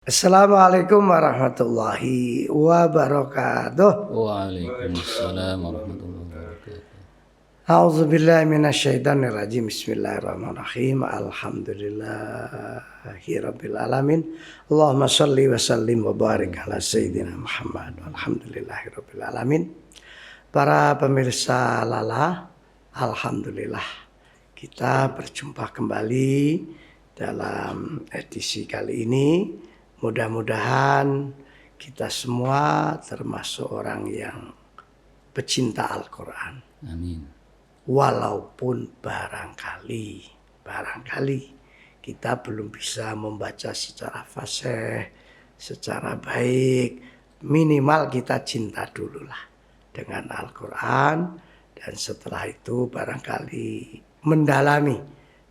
Assalamualaikum warahmatullahi wabarakatuh. Waalaikumsalam warahmatullahi wabarakatuh. A'udzubillahi minasyaitonirrajim. Bismillahirrahmanirrahim. Alhamdulillahirabbil alamin. Allahumma shalli wa sallim wa barik ala sayyidina Muhammad. Alhamdulillahirabbil alamin. Para pemirsa Lala, alhamdulillah kita berjumpa kembali dalam edisi kali ini. Mudah-mudahan kita semua termasuk orang yang pecinta Al-Quran. Amin. Walaupun barangkali kita belum bisa membaca secara fasih, secara baik. Minimal kita cinta dululah dengan Al-Quran. Dan setelah itu barangkali mendalami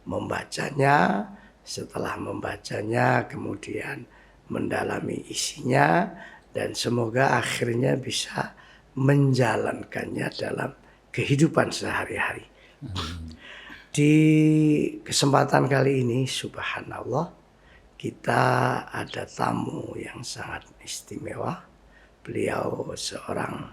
membacanya. Setelah membacanya kemudian mendalami isinya, dan semoga akhirnya bisa menjalankannya dalam kehidupan sehari-hari. Di kesempatan kali ini, subhanallah, kita ada tamu yang sangat istimewa. Beliau seorang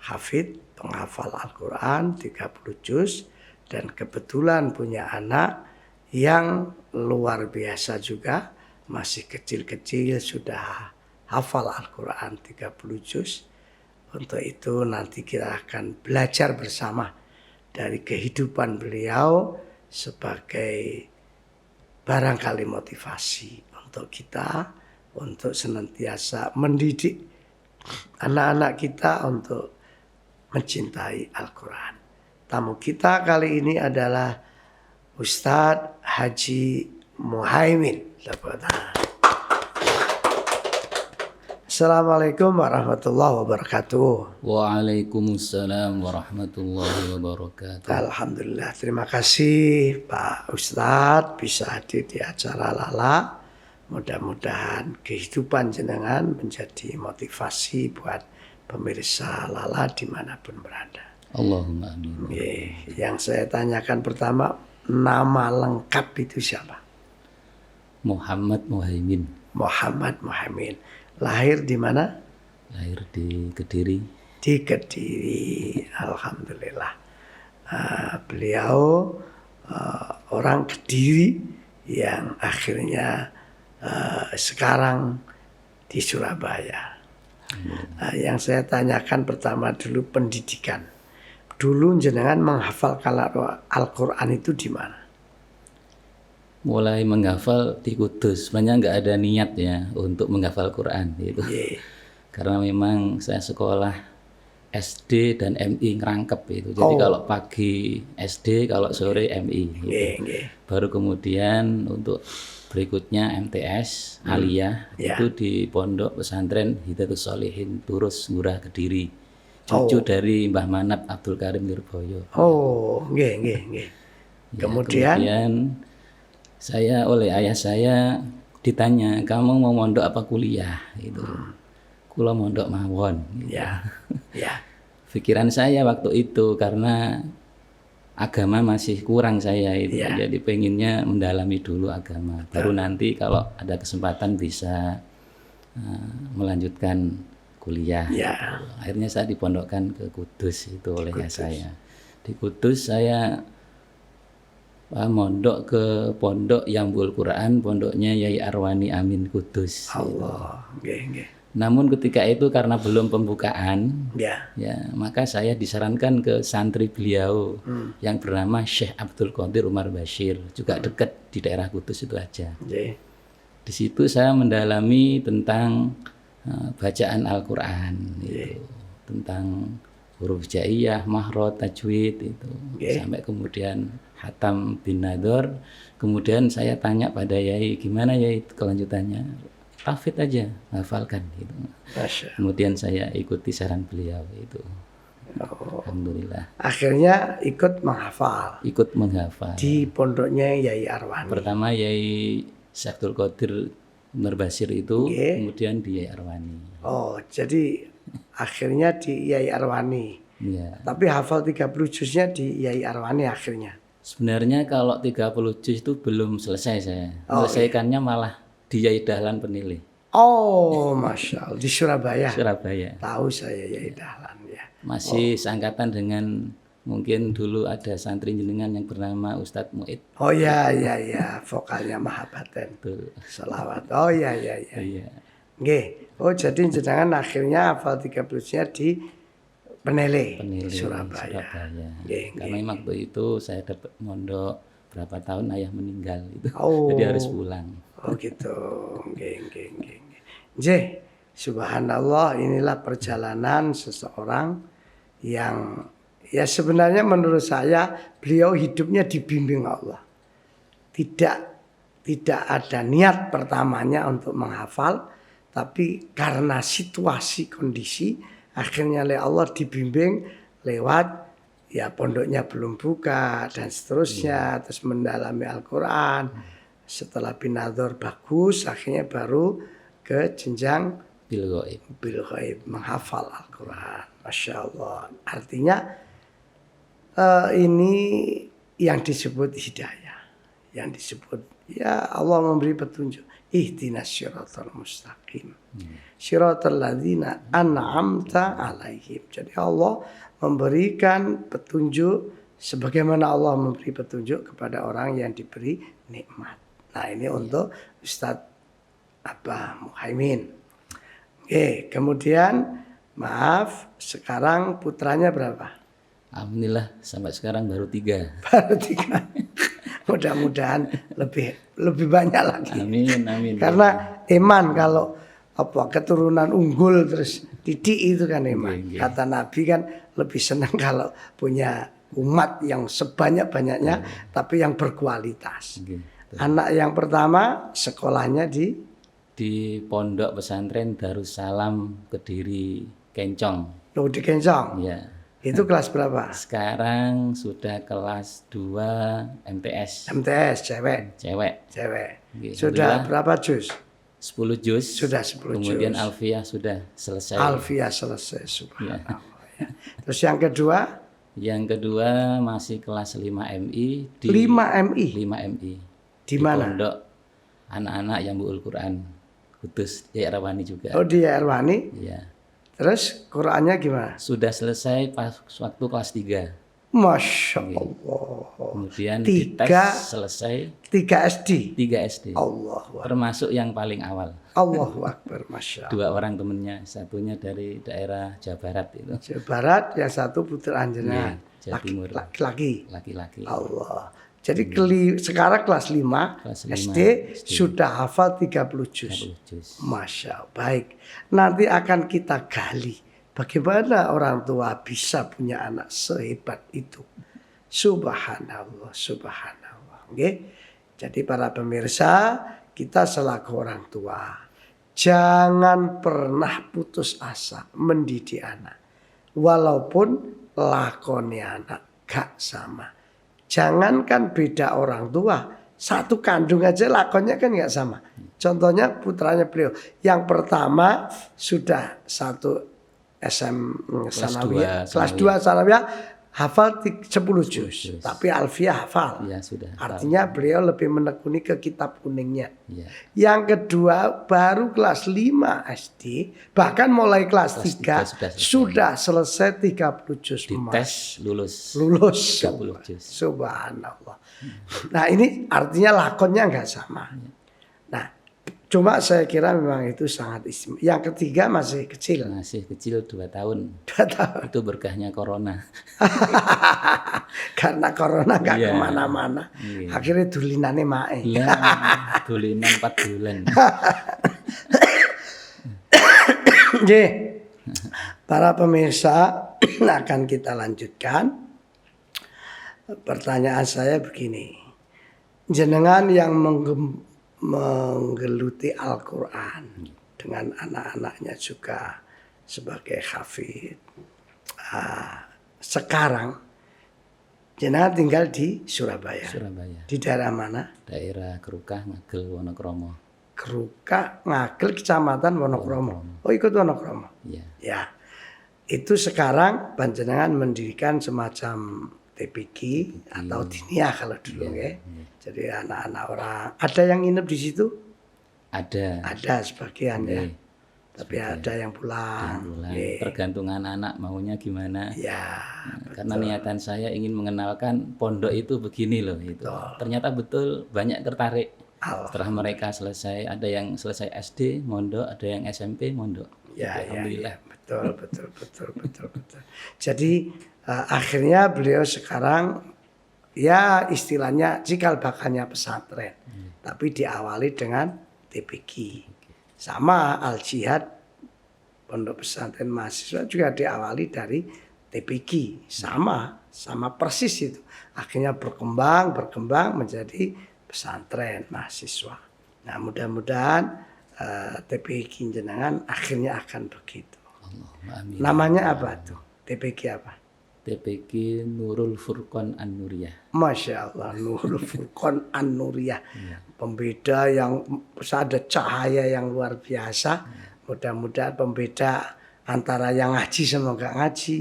hafid, penghafal Al-Quran 30 juz, dan kebetulan punya anak yang luar biasa juga. Masih kecil-kecil sudah hafal Al-Quran 30 juz. Untuk itu nanti kita akan belajar bersama dari kehidupan beliau sebagai barangkali motivasi untuk kita, untuk senantiasa mendidik anak-anak kita untuk mencintai Al-Quran. Tamu kita kali ini adalah Ustadz Haji Muhaimin. Assalamualaikum warahmatullahi wabarakatuh. Waalaikumsalam warahmatullahi wabarakatuh. Alhamdulillah, terima kasih Pak Ustadz bisa hadir di acara Lala. Mudah-mudahan kehidupan jenengan menjadi motivasi buat pemirsa Lala dimanapun berada. Allahumma amin. Yang saya tanyakan pertama, nama lengkap itu siapa? Muhammad Muhaimin. Muhammad Muhaimin. Lahir di mana? Lahir di Kediri. Di Kediri. Alhamdulillah. Beliau orang Kediri yang akhirnya sekarang di Surabaya. Yang saya tanyakan pertama dulu pendidikan. Dulu jenengan menghafal Al-Quran itu di mana? Mulai menghafal di Kudus. Sebenarnya nggak ada niat ya untuk menghafal Quran gitu. Karena memang saya sekolah SD dan MI ngerangkep itu. Jadi kalau pagi SD, kalau sore MI gitu. Baru kemudian untuk berikutnya MTS, Aliyah, itu di Pondok Pesantren Hidayatus Shalihin Turus Ngurah Kediri. Cucu dari Mbah Manap Abdul Karim Lirboyo. Kemudian saya oleh ayah saya ditanya, kamu mau mondok apa kuliah? Gitu. Kula mondok mawon. Gitu. Pikiran saya waktu itu karena agama masih kurang saya itu, jadi pengennya mendalami dulu agama. Baru nanti kalau ada kesempatan bisa melanjutkan kuliah. Gitu. Akhirnya saya dipondokkan ke Kudus itu oleh ayah saya. Di Kudus saya mondok ke pondok Yambul Quran, pondoknya Yai Arwani Amin Kudus. Allah. Namun ketika itu karena belum pembukaan, ya maka saya disarankan ke santri beliau yang bernama Syekh Abdul Qadir Umar Bashir, juga dekat di daerah Kudus itu aja. Di situ saya mendalami tentang bacaan Al-Quran, gitu. Tentang huruf jaiyah, mahrot, tajwid itu, sampai kemudian Hatam bin Nador. Kemudian saya tanya pada Yai, gimana Yai kelanjutannya? Tahfidz aja, hafalkan gitu. Kemudian saya ikuti saran beliau itu. Alhamdulillah. Akhirnya ikut menghafal. Ikut menghafal. Di pondoknya Yai Arwani. Pertama Yai Syekh Abdul Qadir Umar Bashir itu, kemudian di Yai Arwani. Oh, jadi akhirnya di Yai Arwani. Tapi hafal 30 juznya di Yai Arwani akhirnya. Sebenarnya kalau 30 juz itu belum selesai saya. Menyelesaikannya malah di Yai Dahlan Penilih. Oh, Masya Allah. Di Surabaya? Surabaya. Tahu saya Yai Dahlan ya. Masih seangkatan dengan mungkin dulu ada santri jenengan yang bernama Ustadz Muid. Oh ya, vokalnya Mahabaten. Selawat. Oh ya. Iya. Nggih. Oh jadi jenengan akhirnya hafal 30 juznya di Penele, Surabaya. Karena memang waktu itu saya dapat mondok berapa tahun ayah meninggal itu. Oh. Jadi harus pulang. Oh gitu. Nggih. Subhanallah, inilah perjalanan seseorang yang ya sebenarnya menurut saya beliau hidupnya dibimbing Allah. Tidak ada niat pertamanya untuk menghafal, tapi karena situasi kondisi akhirnya oleh Allah dibimbing lewat ya pondoknya belum buka dan seterusnya, terus mendalami Al-Qur'an. Setelah binadzar bagus, akhirnya baru ke jenjang bil ghaib, menghafal Al-Qur'an. Masya Allah. Artinya ini yang disebut hidayah, yang disebut ya Allah memberi petunjuk. Ihdinas syiratal mustaqim. Syiratal ladzina an'amta alaihim. Jadi Allah memberikan petunjuk sebagaimana Allah memberi petunjuk kepada orang yang diberi nikmat. Nah, ini untuk Ustadz Muhaimin. Oke, kemudian maaf, sekarang putranya berapa? Alhamdulillah sampai sekarang baru 3. Baru 3. Mudah-mudahan lebih banyak lagi. Amin. Karena iman kalau keturunan unggul terus didik itu kan iman. Kata Nabi kan lebih senang kalau punya umat yang sebanyak-banyaknya tapi yang berkualitas. Anak yang pertama sekolahnya di Pondok Pesantren Darussalam Kediri Kencong. Oh, di Kencong. Iya. Itu kelas berapa? Sekarang sudah kelas 2 MTS. MTS cewek. Sudah berapa juz? 10 juz. Sudah 10 juz. Kemudian Alfiyah sudah selesai. Subhanallah. Ya. Terus yang kedua? Yang kedua masih kelas 5 MI di 5 MI. Di mana? Pondok anak-anak yang Buul Quran Kudus di Erwani juga. Oh, di Erwani? Iya. Terus Qurannya gimana? Sudah selesai pas waktu kelas 3. Masya Allah. Kemudian dites selesai 3 SD. Allahu Akbar. Termasuk yang paling awal. Allahu Akbar, Masya Allah. 2 orang temennya, satunya dari daerah Jawa Barat itu. Jawa Barat, yang satu putra Anjena. Jawa Timur. Laki-laki. Allah. Jadi sekarang kelas 5 SD sudah hafal 30 juz. Masya Allah. Baik. Nanti akan kita gali bagaimana orang tua bisa punya anak sehebat itu. Subhanallah. Okay? Jadi para pemirsa, kita selaku orang tua, jangan pernah putus asa mendidik anak. Walaupun lakonnya anak gak sama. Jangankan beda orang tua, satu kandung aja lakonnya kan nggak sama. Contohnya putranya beliau, yang pertama sudah satu kelas 2 sanawiyah hafal 10 juz, tapi Alfiyah hafal. Ya, sudah. Artinya beliau lebih menekuni ke kitab kuningnya. Ya. Yang kedua baru kelas 5 SD, bahkan mulai kelas 3 sudah selesai 30 juz. Dites lulus 30 juz. Subhanallah. Nah, ini artinya lakonnya enggak sama. Nah, cuma saya kira memang itu sangat istimewa. Yang ketiga masih kecil. 2 tahun. 2 tahun. Itu berkahnya corona. Karena corona gak kemana-mana. Akhirnya dulinannya mae. Iya, dulinan 4 bulan. Oke. Para pemirsa, akan kita lanjutkan. Pertanyaan saya begini. Jenengan yang menggeluti Al-Quran dengan anak-anaknya juga sebagai hafid. Sekarang jenengan tinggal di Surabaya. Di daerah mana? Daerah Kerukah, Ngagel, Wonokromo. Kerukah, Ngagel, Kecamatan Wonokromo. Oh, ikut Wonokromo. Iya. Ya. Itu sekarang panjenengan mendirikan semacam TPQ atau diniyah kalau dulu ya. Jadi anak-anak orang, ada yang nginep di situ? Ada sebagian ya. Nggih, Tapi ada yang pulang. Nggih. Tergantung anak maunya gimana. Ya, Karena niatan saya ingin mengenalkan pondok itu begini loh itu. Ternyata betul banyak tertarik. Setelah mereka selesai, ada yang selesai SD mondok, ada yang SMP mondok. Ya, Alhamdulillah. Betul. Jadi akhirnya beliau sekarang ya istilahnya cikal bakalnya pesantren. Tapi diawali dengan TPQ. Sama Al Jihad Pondok Pesantren Mahasiswa juga diawali dari TPQ. Sama persis itu. Akhirnya berkembang menjadi pesantren mahasiswa. Nah, mudah-mudahan TPQ jenengan akhirnya akan begitu. Amin. Namanya apa tuh? TPQ apa? TPQ Nurul Furqan An-Nuriyah. Masya Allah, Nurul Furqan An-Nuriyah. Pembeda yang ada cahaya yang luar biasa. Mudah-mudahan pembeda antara yang ngaji sama nggak ngaji.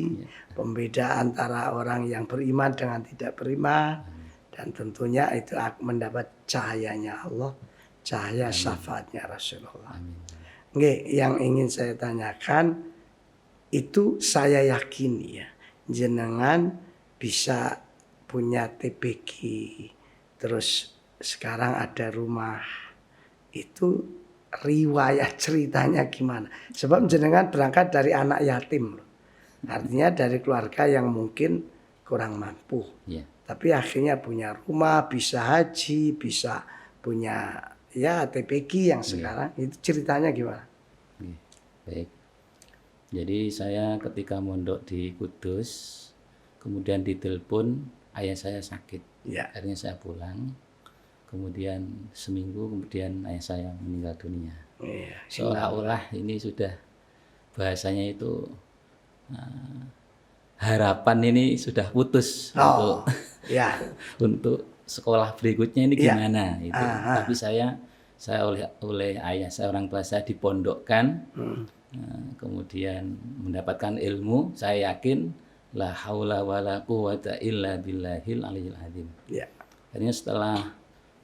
Pembeda antara orang yang beriman dengan tidak beriman. Dan tentunya itu mendapat cahayanya Allah. Cahaya syafaatnya Rasulullah. Nggih, yang ingin saya tanyakan itu saya yakini ya. Jenengan bisa punya TPQ, terus sekarang ada rumah, itu riwayat ceritanya gimana? Sebab jenengan berangkat dari anak yatim, artinya dari keluarga yang mungkin kurang mampu, tapi akhirnya punya rumah, bisa haji, bisa punya ya TPQ yang sekarang, itu ceritanya gimana? Baik. Jadi saya ketika mondok di Kudus, kemudian ditelepon ayah saya sakit. Akhirnya saya pulang. Kemudian seminggu kemudian ayah saya meninggal dunia. Seolah-olah ini sudah bahasanya itu harapan ini sudah putus untuk sekolah berikutnya ini gimana itu. Tapi saya oleh ayah saya, orang tua saya dipondokkan. Kemudian mendapatkan ilmu, saya yakin la haula wala quwata illa billahil aliyil azim. Akhirnya setelah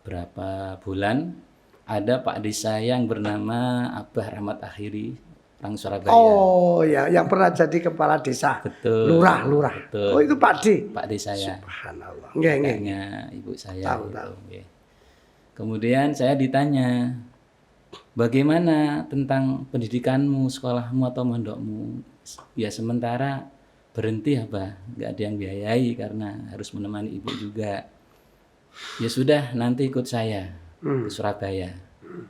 berapa bulan ada Pak Desa yang bernama Abah Rahmat Akhiri, orang Surabaya. Oh ya, yang pernah jadi kepala desa. Betul. Lurah. Betul. Oh itu Pak D. Pak D saya. Subhanallah. Kakaknya ibu saya. Tahu. Kemudian saya ditanya, bagaimana tentang pendidikanmu, sekolahmu atau mondokmu? Ya sementara berhenti apa? Nggak ada yang biayai karena harus menemani ibu juga. Ya sudah, nanti ikut saya ke Surabaya.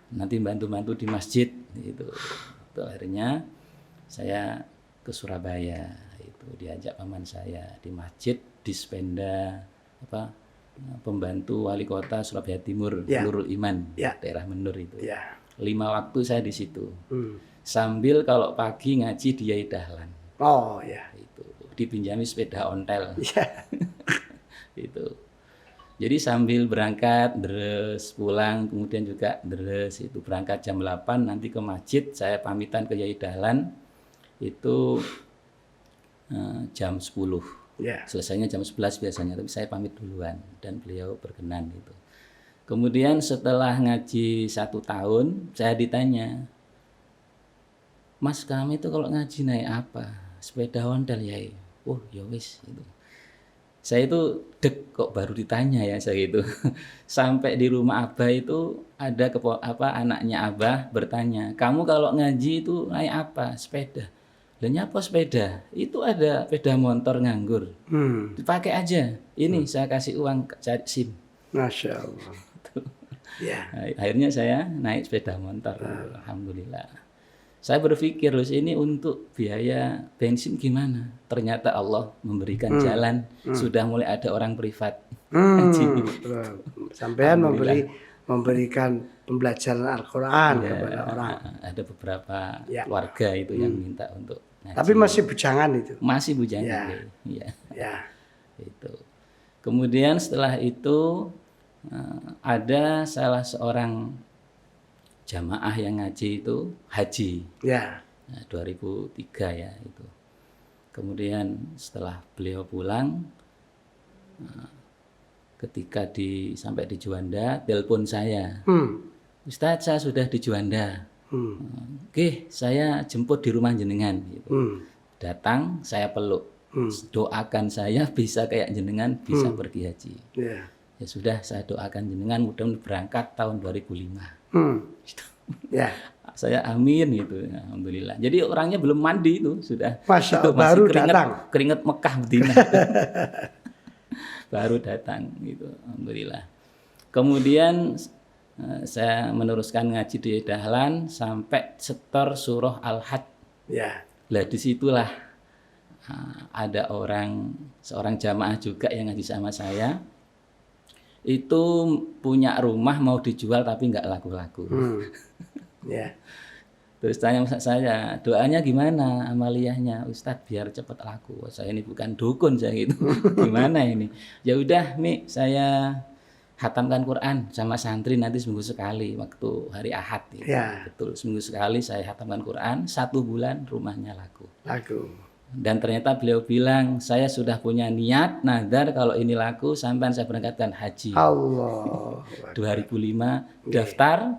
Nanti bantu-bantu di masjid. Itu akhirnya saya ke Surabaya. Itu diajak paman saya di masjid, di Spenda, pembantu wali kota Surabaya Timur, Nurul Iman, daerah Menur itu. 5 waktu saya di situ. Sambil kalau pagi ngaji di Yai Dahlan. Oh ya. Itu dipinjami sepeda ontel. Itu. Jadi sambil berangkat, deres, pulang, kemudian juga deres, itu berangkat jam 8, nanti ke masjid, saya pamitan ke Yai Dahlan, itu jam 10. Selesainya jam 11 biasanya, tapi saya pamit duluan, dan beliau berkenan itu. Kemudian setelah ngaji 1 tahun, saya ditanya, Mas kami itu kalau ngaji naik apa? Sepeda ontel Yai. Oh ya wis itu. Saya itu kok baru ditanya ya saya itu. Sampai di rumah Abah itu ada anaknya Abah bertanya, kamu kalau ngaji itu naik apa? Sepeda. Lah apa sepeda? Itu ada sepeda motor nganggur. Dipakai aja. Ini saya kasih uang cari SIM. Masya Allah. Akhirnya saya naik sepeda motor. Alhamdulillah. Saya berpikir loh ini untuk biaya bensin gimana? Ternyata Allah memberikan jalan. Sudah mulai ada orang privat. Sampean memberikan pembelajaran Al-Quran kepada orang. Ada beberapa keluarga itu yang minta untuk ngaji. Tapi masih bujangan itu? Masih bujangan. Itu. Kemudian setelah itu ada salah seorang jamaah yang ngaji itu haji. 2003 ya itu. Kemudian setelah beliau pulang, ketika sampai di Juanda, telepon saya. Ustadz saya sudah di Juanda. Oke, saya jemput di rumah jenengan. Gitu. Datang, saya peluk. Doakan saya bisa kayak jenengan bisa pergi haji. Yeah. Ya sudah, saya doakan jenengan mudah-mudahan berangkat tahun 2005. Ya. Saya amin gitu, alhamdulillah. Jadi orangnya belum mandi itu sudah. Masya Allah, masih baru datang. Keringet Mekah betina. Baru datang gitu, alhamdulillah. Kemudian saya meneruskan ngaji di Dahlan sampai setor surah Al-Had. Ya. Lah disitulah ada seorang jamaah juga yang ngaji sama saya. Itu punya rumah mau dijual tapi nggak laku-laku. Ya. Terus tanya saya, doanya gimana amaliyahnya Ustadz biar cepat laku. Saya ini bukan dukun saya gitu. Gimana ini? Ya udah Mi, saya hatamkan Quran sama santri nanti seminggu sekali waktu hari Ahad. Gitu. Ya. Betul, seminggu sekali saya hatamkan Quran, 1 bulan rumahnya laku. Laku. Dan ternyata beliau bilang, saya sudah punya niat, nadar kalau ini laku, sampai saya berangkatkan haji. Allah. 2005, daftar,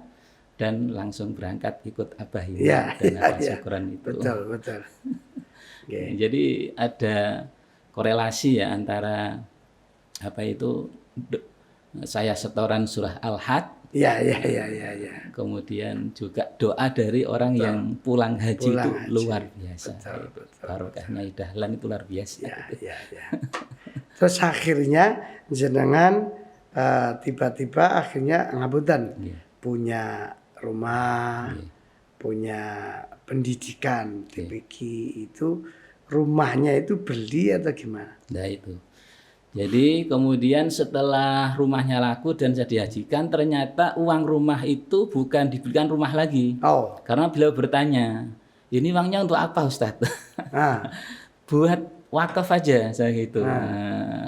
dan langsung berangkat ikut Abah ini. Ya, dan Abah ya, syukuran itu. Betul, betul. Okay. Jadi ada korelasi ya antara saya setoran surah Al-Had. Ya. Kemudian juga doa dari orang yang pulang haji itu luar biasa. Betul. Barokahnya Dahlan itu luar biasa. Ya. Terus akhirnya jenengan tiba-tiba akhirnya ngabutan. Punya rumah, punya pendidikan. TPQ itu rumahnya itu beli atau gimana? Nah itu. Jadi kemudian setelah rumahnya laku dan saya dihajikan, ternyata uang rumah itu bukan dibelikan rumah lagi. Karena beliau bertanya, ini uangnya untuk apa Ustadz? Buat wakaf aja saya gitu.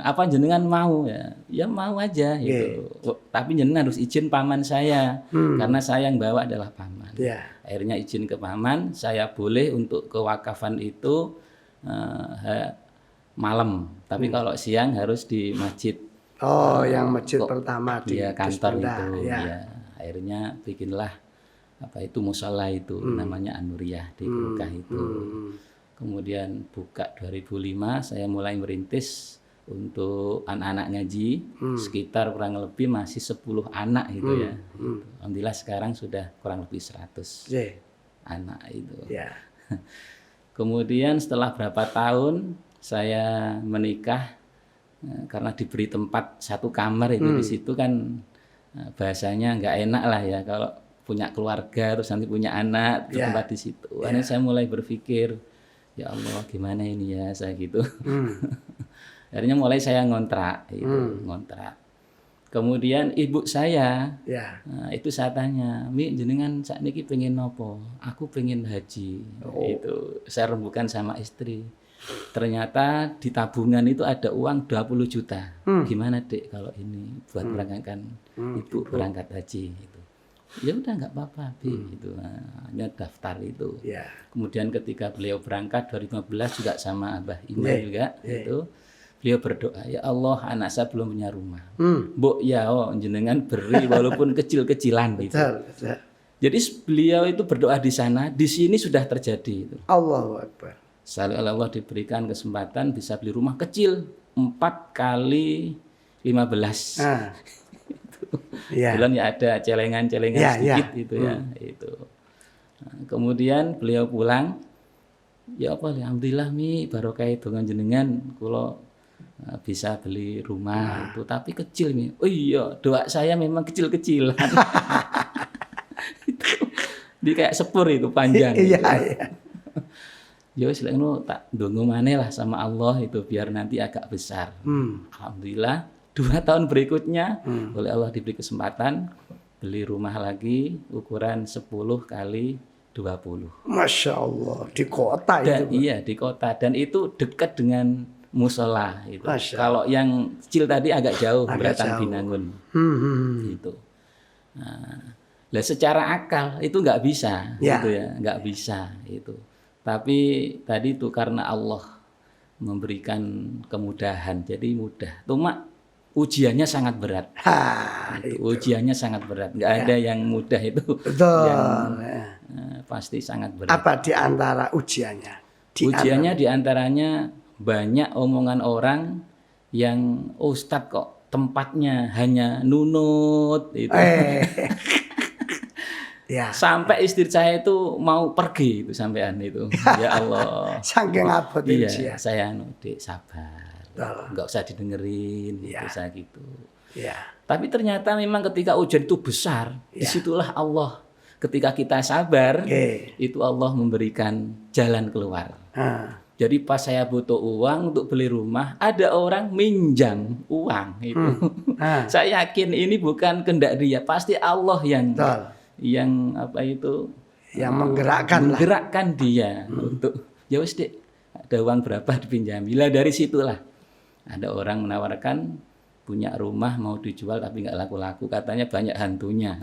Apa jenengan mau ya? Ya mau aja gitu. Tapi jenengan harus izin paman saya, karena saya yang bawa adalah paman. Akhirnya izin ke paman, saya boleh untuk kewakafan itu malam, tapi kalau siang harus di masjid. Yang masjid pertama di kantor itu. Ya. Akhirnya bikinlah musola itu namanya An-Nuriyah di Mekah itu. Kemudian buka 2005 saya mulai merintis untuk anak-anak ngaji, sekitar kurang lebih masih 10 anak gitu ya. Alhamdulillah sekarang sudah kurang lebih 100 anak itu. Kemudian setelah berapa tahun saya menikah, karena diberi tempat 1 kamar itu di situ kan bahasanya nggak enak lah ya kalau punya keluarga terus nanti punya anak tempat di situ. Akhirnya saya mulai berpikir, ya Allah gimana ini ya saya gitu. Akhirnya mulai saya ngontrak. Kemudian ibu saya itu saya tanya, Mi jenengan saat ini pengen nopo? Aku pengen haji. Itu saya rembukan sama istri. Ternyata di tabungan itu ada uang 20 juta. Gimana Dek kalau ini buat berangkatkan ibu berangkat haji gitu. Ya udah nggak apa-apa gitu. Hanya daftar itu. Kemudian ketika beliau berangkat 2015 juga sama Abah Indah juga itu. Beliau berdoa, ya Allah anak saya belum punya rumah. Mbok ya jenengan beri walaupun kecil-kecilan gitu. Betul. Jadi beliau itu berdoa di sana, di sini sudah terjadi itu. Allahu Akbar. Allah diberikan kesempatan bisa beli rumah kecil 4 kali 15. Kemudian ya ada celengan-celengan sedikit gitu ya. Itu. Kemudian beliau pulang, ya apa alhamdulillah Mi barokah dengan jenengan kula bisa beli rumah itu tapi kecil Mi. Oh iya, doa saya memang kecil-kecilan. Itu. Di kayak sepur itu panjang. Iya. Ya wis lek ngono tak ndonga maneh lah sama Allah itu biar nanti agak besar. Alhamdulillah 2 tahun berikutnya oleh Allah diberi kesempatan beli rumah lagi ukuran 10 kali 20. Masya Allah di kota itu. Iya di kota dan itu dekat dengan musola itu. Kalau yang kecil tadi agak jauh Beratan Binangun. Gitu. Nah, secara akal itu nggak bisa gitu ya, nggak bisa itu. Tapi tadi itu karena Allah memberikan kemudahan, jadi mudah. Cuma ujiannya sangat berat. Ujiannya sangat berat. Nggak ada yang mudah itu. Betul. Pasti sangat berat. Apa di antara ujiannya? Ujiannya di antaranya banyak omongan orang yang Ustadz kok tempatnya hanya nunut itu. Ya. Sampai istri saya itu mau pergi itu sampean itu. Ya Allah. Saking abot iya, saya Dek sabar. Enggak usah didengerin gitu saya gitu. Ya. Tapi ternyata memang ketika ujian itu besar, disitulah Allah ketika kita sabar, itu Allah memberikan jalan keluar. Jadi pas saya butuh uang untuk beli rumah, ada orang minjam uang itu. Saya yakin ini bukan kehendak dia, pasti Allah yang apa itu yang menggerakkan dia untuk ya wis Dek, ada uang berapa dipinjami. Lah dari situlah ada orang menawarkan punya rumah mau dijual tapi nggak laku-laku, katanya banyak hantunya.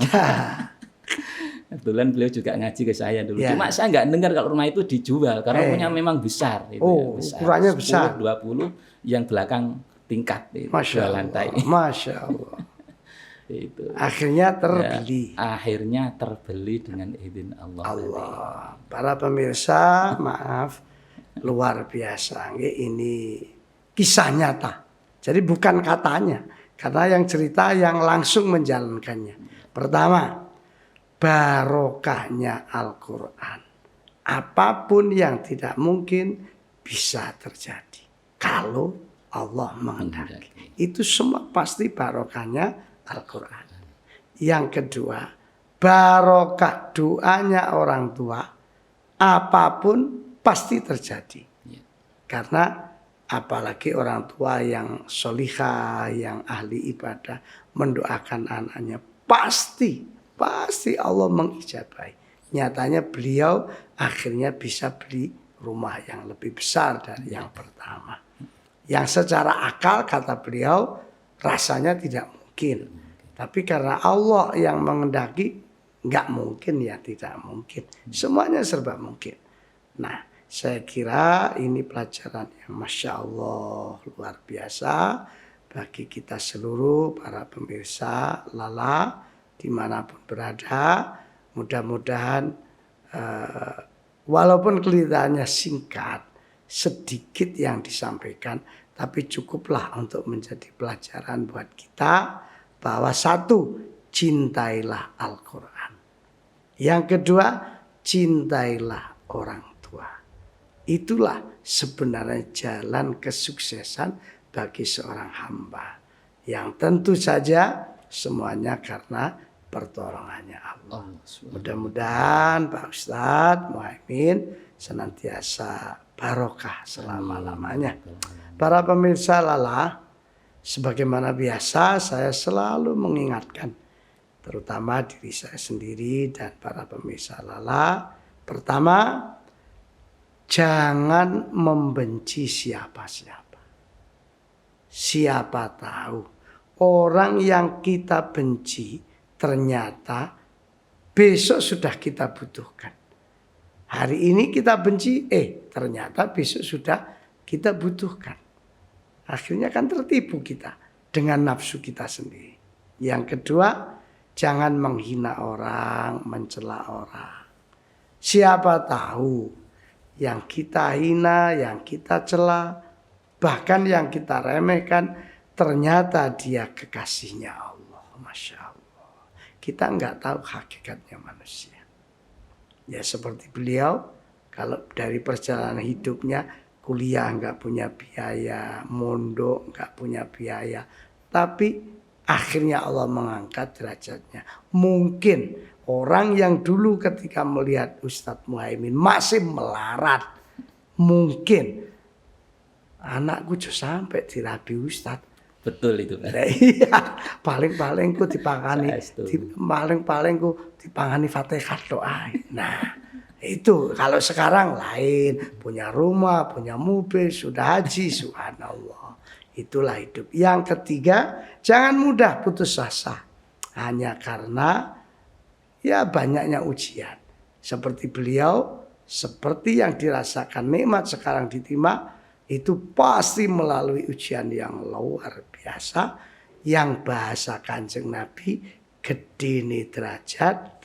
Kebetulan beliau juga ngaji ke saya dulu. Cuma saya nggak dengar kalau rumah itu dijual karena rumahnya memang besar itu besar. Ukurannya besar. 20 yang belakang tingkat itu, Masya Allah, lantai. Masya Allah. Itu. Akhirnya terbeli. Akhirnya terbeli dengan izin Allah. Para pemirsa, maaf, luar biasa. Ini kisah nyata. Jadi bukan katanya, karena yang cerita yang langsung menjalankannya. Pertama, barokahnya Al-Quran. Apapun yang tidak mungkin bisa terjadi kalau Allah menghendaki. Itu semua pasti barokahnya Al-Quran. Yang kedua, barokah doanya orang tua, apapun pasti terjadi. Karena apalagi orang tua yang solihah, yang ahli ibadah, mendoakan anaknya, pasti Allah mengijabahi. Nyatanya beliau akhirnya bisa beli rumah yang lebih besar dari yang pertama. Yang secara akal kata beliau rasanya tidak mungkin. Tapi karena Allah yang mengendaki, nggak mungkin ya tidak mungkin. Semuanya serba mungkin. Nah, saya kira ini pelajaran yang Masya Allah luar biasa bagi kita seluruh para pemirsa Lala dimanapun berada. Mudah-mudahan walaupun kelihatannya singkat, sedikit yang disampaikan, tapi cukuplah untuk menjadi pelajaran buat kita bahwa satu, cintailah Al-Quran. Yang kedua, cintailah orang tua. Itulah sebenarnya jalan kesuksesan bagi seorang hamba. Yang tentu saja semuanya karena pertolongannya Allah. Mudah-mudahan Pak Ustadz Muhaimin senantiasa barokah selama-lamanya. Para pemirsa Lala, sebagaimana biasa saya selalu mengingatkan, terutama diri saya sendiri dan para pemirsa Lala. Pertama, jangan membenci siapa-siapa. Siapa tahu orang yang kita benci ternyata besok sudah kita butuhkan. Hari ini kita benci, ternyata besok sudah kita butuhkan. Akhirnya kan tertipu kita dengan nafsu kita sendiri. Yang kedua, jangan menghina orang, mencela orang. Siapa tahu yang kita hina, yang kita cela, bahkan yang kita remehkan, ternyata dia kekasihnya Allah. Masya Allah. Kita nggak tahu hakikatnya manusia. Ya seperti beliau, kalau dari perjalanan hidupnya, kuliah nggak punya biaya, mondok nggak punya biaya, tapi akhirnya Allah mengangkat derajatnya. Mungkin orang yang dulu ketika melihat Ustadz Muhaimin masih melarat, mungkin anakku juga sampai dirabi Ustadz. Betul itu. Iya, paling-paling ku dipangani, paling-paling ku dipangani Fatihah doa. Nah. Itu kalau sekarang lain, punya rumah, punya mobil, sudah haji, subhanallah. Itulah hidup. Yang ketiga, jangan mudah putus asa. Hanya karena ya banyaknya ujian. Seperti beliau, seperti yang dirasakan nikmat sekarang diterima, itu pasti melalui ujian yang luar biasa. yang bahasa Kanjeng Nabi gedene derajat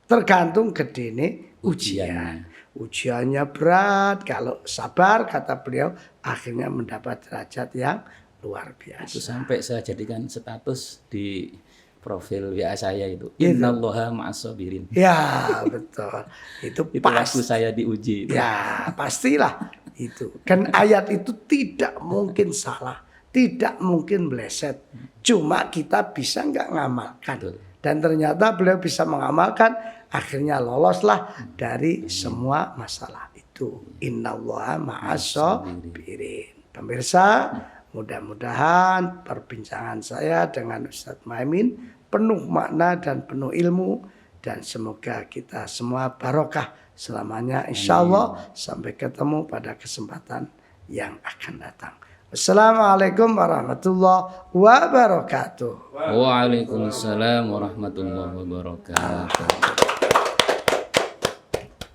tergantung gedene ujian. Ujiannya berat, kalau sabar kata beliau akhirnya mendapat derajat yang luar biasa. Itu sampai saya jadikan status di profil WA saya itu. Innallaha ma'as-sabirin. Ya, betul. Itu waktu saya diuji. Ya, pastilah itu. Kan ayat itu tidak mungkin salah, tidak mungkin meleset. Cuma kita bisa nggak ngamalkan. Betul. Dan ternyata beliau bisa mengamalkan, akhirnya loloslah dari semua masalah itu. Innallaha ma'as-sabirin. Pemirsa, mudah-mudahan perbincangan saya dengan Ustadz Muhaimin penuh makna dan penuh ilmu. Dan semoga kita semua barokah selamanya. Insya Allah sampai ketemu pada kesempatan yang akan datang. Assalamualaikum warahmatullahi wabarakatuh. Waalaikumsalam warahmatullahi wabarakatuh.